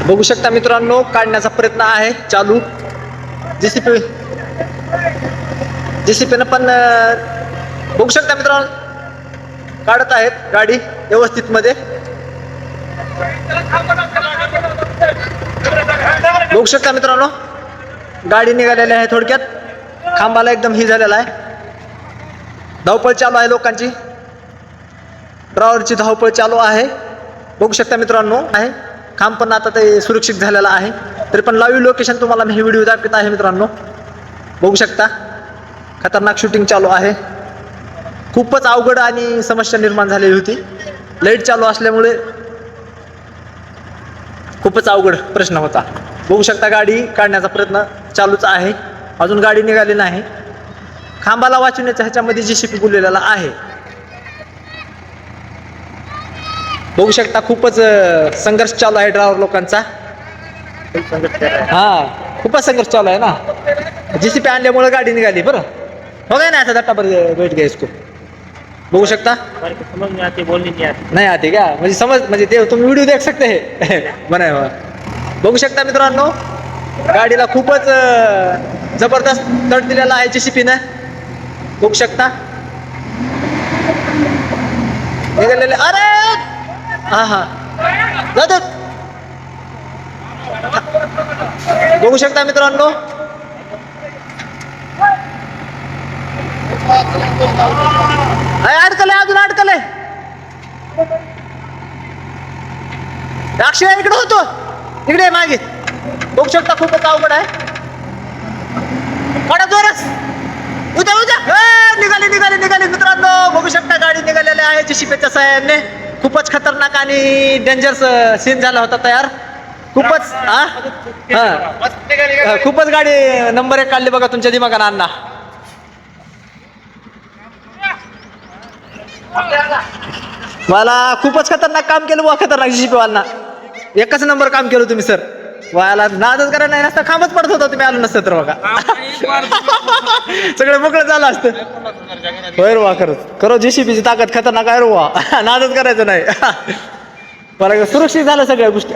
बघू शकता मित्रांनो, काढण्याचा प्रयत्न आहे चालू. जेसीपीनं पण बघू शकता मित्रांनो, काढत आहेत गाडी व्यवस्थित मध्ये. बघू शकता मित्रांनो, गाडी निघालेली आहे. थोडक्यात खांबाला एकदम ही झालेला आहे. धावपळ चालू आहे लोकांची, ड्रायव्हरची धावपळ चालू आहे. बघू शकता मित्रांनो, आहे खांब पण आता ते सुरक्षित झालेला आहे. तरी पण लाईव्ह लोकेशन तुम्हाला मी हे व्हिडिओ दाखवत आहे मित्रांनो. बघू शकता खतरनाक शूटिंग चालू आहे. खूपच अवघड आणि समस्या निर्माण झालेली होती. लाईट चालू असल्यामुळे खूपच अवघड प्रश्न होता. बघू शकता गाडी काढण्याचा प्रयत्न चालूच आहे. अजून गाडी निघाली नाही. खांबाला वाचवण्याच्या ह्याच्यामध्ये जेसीपी बोललेला आहे. बघू शकता खूपच संघर्ष चालू आहे ड्रायव्हर लोकांचा. हा, खूपच संघर्ष चालू आहे ना. जेसीपी आणल्यामुळे गाडी निघाली. बरं हो गया ना, ऐसा धक्का पर बैठ गया इसको. बघू शकता समझ में आती, बोलनी नहीं आती. नाही आते क्या, म्हणजे समज म्हणजे ते तुम्ही व्हिडिओ देख सकते है. बना. बघू शकता मित्रांनो, गाडीला खूपच जबरदस्त तड दिलेला आहे जेसीपीनं. बघू शकता निघालेले. अरे हा हा जातात. बघू शकता मित्रांनो, अडकलंय, अजून अडकलंय. अक्षय इकडे होतो, इकडे मागे. बघू शकता खूपच अवघड आहे. काढा जोरच, उद्या उद्या. निघाली निघाली निघाली मित्रांनो. बघू शकता गाडी निघालेली आहे जेसीपीच्या साह्याने. खूपच खतरनाक आणि डेंजरस सीन झाला होता तयार. खूपच खूपच गाडी नंबर 1 काढली बघा तुमच्या दिमागानं अण्णा. मला खूपच खतरनाक काम केलं बुवा, खतरनाक जेसीपी वाला. एकच नंबर काम केलं तुम्ही सर. वायाला नादच करायला नाही नसता, खांबच पडत होता तुम्ही आलं नसतं तर बघा. सगळं मोकळं झालं असतं. होय रे वा, खरंच जेसीपीची ताकद खतरनाक आहे रे वा. नादच करायचं नाही. मला सुरक्षित झालं सगळ्या गोष्टी.